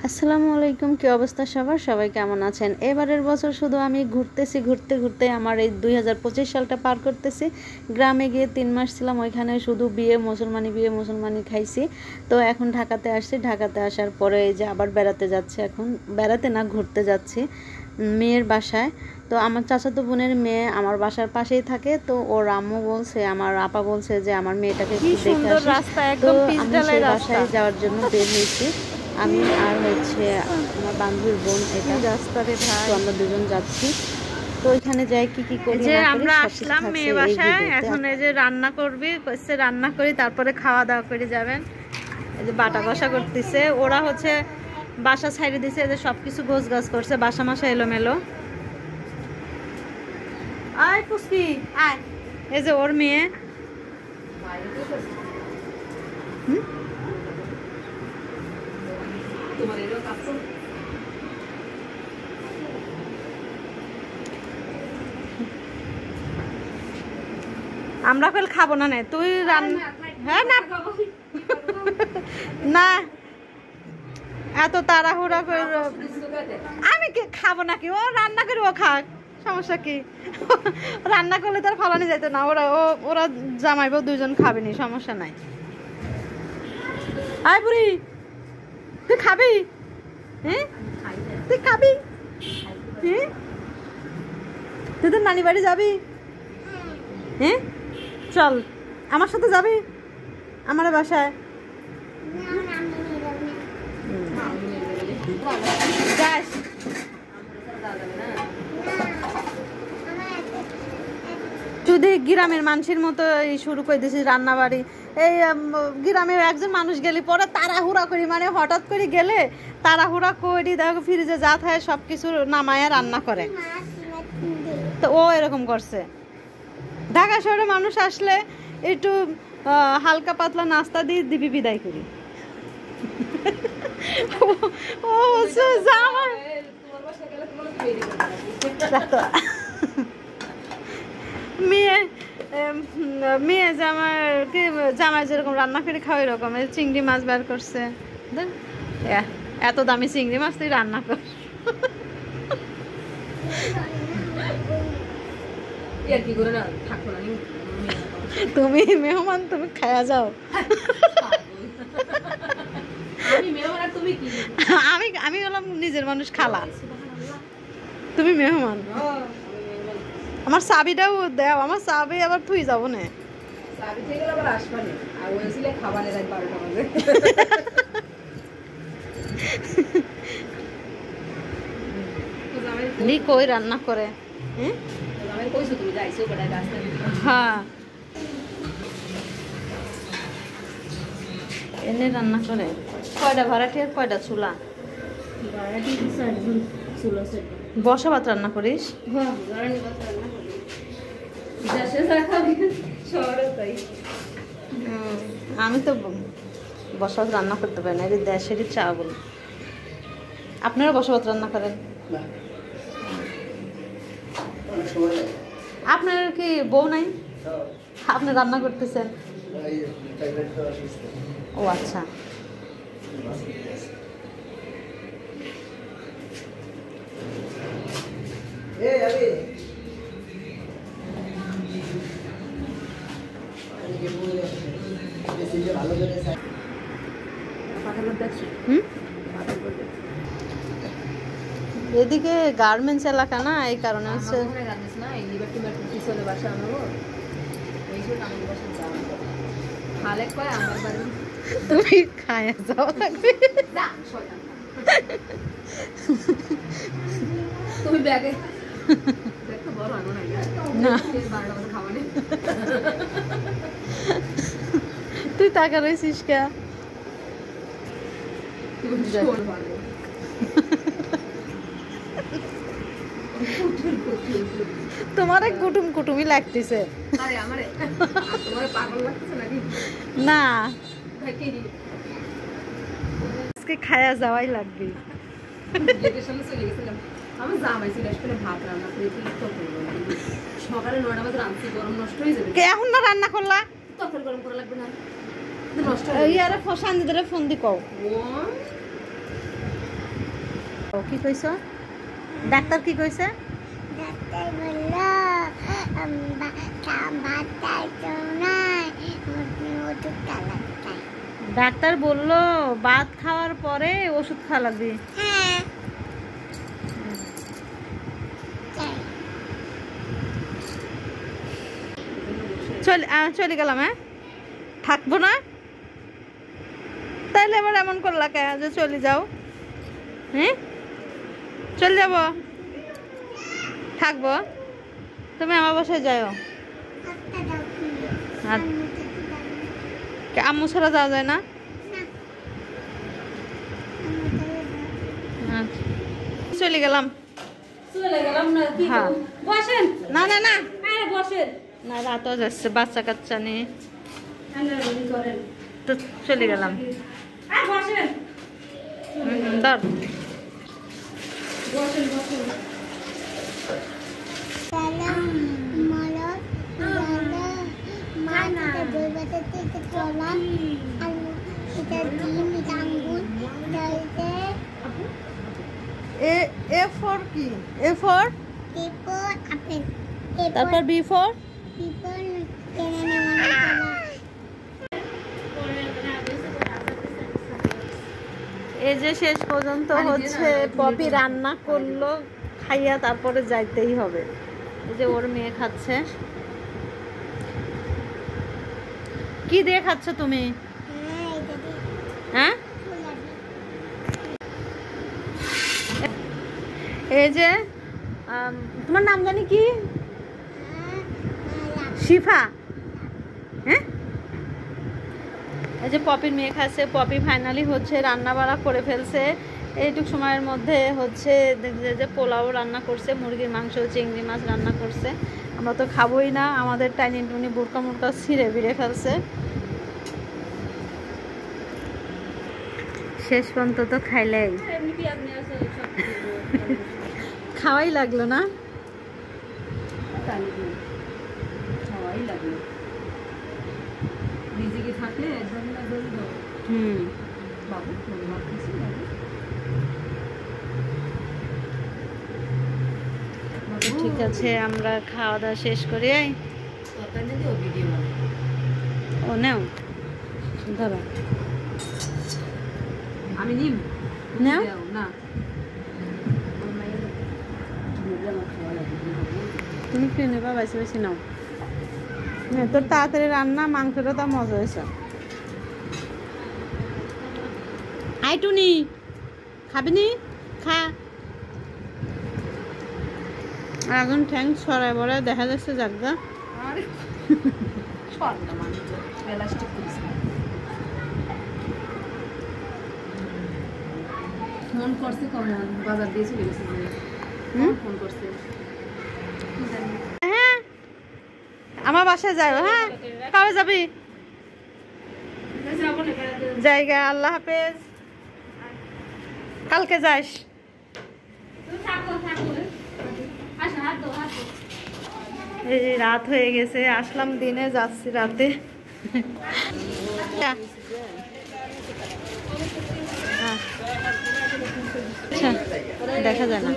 আসসালামু আলাইকুম, কি অবস্থা সবার? সবাই কেমন আছেন? এবারের বছর শুধু আমি ঘুরতেছি, ঘুরতে ঘুরতে আমার এই 2025 সালটা পার করতেছি। গ্রামে গিয়ে 3 মাস ছিলাম, ওইখানে শুধু বিয়ে মুসলমানি খাইছি। তো এখন ঢাকাতে আসছি, ঢাকাতে আসার পরে এই যে আবার বেড়াতে যাচ্ছি। এখন বেড়াতে না, ঘুরতে যাচ্ছি মেয়ের বাসায়। তো আমার চাচাতো বোনের মেয়ে আমার বাসার পাশেই থাকে। তো ওর আম্মু বলছে, আমার আপা বলছে যে আমার মেয়েটাকে একটু দেখে আসি। তো আমি সেই বাসায় যাওয়ার জন্য বের হয়েছি, আমি আর হচ্ছে আমার বান্ধবীর বোন। এটা রাস্তাতে ভাই, আমরা দুজন যাচ্ছি। তো ওইখানে যাই কি কি করি, যে আমরা আসলাম মেয়ে বাসায়। এখন এই যে রান্না করবি, কইছে রান্না করি, তারপরে খাওয়া দাওয়া করে যাবেন। এই যে বাটা কষা করতেছে, ওরা হচ্ছে বাসা ছাইড়ে দিছে, এই যে সবকিছু গোছগাছ করছে, বাসা মাসা এলোমেলো। আয় পুষ্পি আয়, এই যে ওর মেয়ে। আমরা কল খাবো না, নে তুই রান্না। হ্যাঁ না না, এত তাড়াহুড়া করে আমি কি খাবো নাকি? ও রান্না করে ও খাক, সমস্যা কি? রান্না করলে তার ফলানি যেত না, ওরা জামাইবো দুজন খাবেনি, সমস্যা নাই। আয় বুড়ি, তুই খাবি? হ্যাঁ তুই খাবি? হ্যাঁ তুই তো নানি বাড়ি যাবি? হ্যাঁ চল আমার সাথে যাবি আমার বাসায়। তুই দেখ গ্রামের মানুষের মতো শুরু করে দিছিস রান্না বাড়ি। এই গ্রামের একজন মানুষ গেলে পরে তাড়াহুড়া করি, মানে হঠাৎ করে গেলে তাড়াহুড়া করি, দেখো ফ্রিজে যা থাকে সব কিছু নামায়া রান্না করে। তো ও এরকম করছে। ঢাকা শহরে মানুষ আসলে একটু হালকা পাতলা নাস্তা দিয়ে দিবি, বিদায় করি। মেয়ে জামাই যেরকম রান্না করে খাওয়া এরকম চিংড়ি মাছ বের করছে। এত দামি চিংড়ি মাছ তুই রান্না কর। তুমি মেহমান, তুমি খায়া যাও। আমি হলাম নিজের মানুষ, খালা। তুমি মেহমান। আমার চাবিটাও দাও, আমার চাবি আবার থুই যাবো না। কই রান্না করে? হ্যাঁ এনে রান্না করে। কয়টা ভাড়াটি আর কয়টা চুলা? বসা ভাত রান্না করিস? আমি তো বসা ভাত রান্না করতে পারি না, এর দেশেরই চা বল। আপনারা বসা ভাত রান্না করেন? আপনার কি বউ নাই? আপনি রান্না করতেছেন? ও আচ্ছা। এদিকে গার্মেন্টস এলাকা না, এই কারণে হচ্ছে। তুমি খায়া যাও লাগবে। তুমি ব্যাগে না, তুই টাকা রয়েছিস কে? তোমার কুটুম কুটুমি লাগতেছে না, আজকে খায়া যাওয়াই লাগবে। সকালে 9টা বাজে রান্না গরম নষ্ট হয়ে যাবে। কে এখন না রান্না করলা? তরকারি গরম করা লাগবে না। নষ্ট হয়ে এই আরে ফসান্দিদের ফোন দি কও। ও কি কইছো? ডাক্তার কি কইছে? ডাক্তার বলল ভাত খাইতো না, ওষুধ খাওয়া লাগবে। ডাক্তার বললো ভাত খাওয়ার পরে ওষুধ খাওয়া লাগবে। হ্যাঁ চলে গেলাম। হ্যাঁ থাকবো না তাইলে এবার এমন করলা কে যে চলে যাও? হ্যাঁ চলে যাব, থাকবো? তুমি আমার বাসায় যাও। আর আম্মু ছাড়া যাওয়া যায় না? আচ্ছা। চলে গেলাম। না কি হ্যাঁ। বসেন। না না না আরে বসেন। না রাতও যাচ্ছে, বাচ্চা কাচ্চা নিয়ে করেন। তো চলে গেলাম। আর বসেন। ধর বসেন বসেন। এ ফর কি? এ ফর, তারপর বি ফর এই যে শেষ পর্যন্ত হচ্ছে পপি রান্না করলো, খাইয়া তারপরে যাইতেই হবে। এই যে ওর মেয়ে খাচ্ছে। কি দিয়ে খাচ্ছ তুমি? হ্যাঁ এই যে তোমার নাম জানি কি? শিফা। হ্যাঁ এই যে পপির মেয়ে খাচ্ছে। পপি ফাইনালি হচ্ছে রান্না বাড়া করে ফেলছে। এইটুক সময়ের মধ্যে হচ্ছে যে পোলাও রান্না করছে, মুরগির মাংস, চিংড়ি মাছ রান্না করছে। আমরা তো খাবোই না, আমাদের টাইনি টুনি বুড়কা মুড়কা ছিঁড়ে বিড়ে ফেলছে। শেষ পর্যন্ত তো খাইলেই খাওয়াই লাগলো না? খাওয়াই লাগলো। নিজেকে থাকলে একদম না ধরে দাও। বাবু মা কিছু বাবু। ঠিক আছে, আমরা খাওয়া দাওয়া শেষ করি। ও নাও ধরো, আমি নিম নাও না। তুমি কি নেবা? বেশি বেশি নাও। তোর তাড়াতাড়ি রান্না, মাংসটা তা মজা হয়েছে। আই টুনি খাবি নি? খা। আর এখন ঠ্যাং ছড়ায় বড়ায় দেখা যাচ্ছে জাগা। আরে ছড়না মানুষ প্লাস্টিক করিস না। ফোন করছে কমন, বাজার দিয়ে চলে গেছে যে। ফোন করছে। হ্যাঁ আমার বাসায় যাও। হ্যাঁ কবে যাবি? জায়গা আল্লাহ হাফেজ। কালকে যাস। এই রাত হয়ে গেছে, আসলাম দিনে যাচ্ছি রাতে। আচ্ছা দেখা যায় না।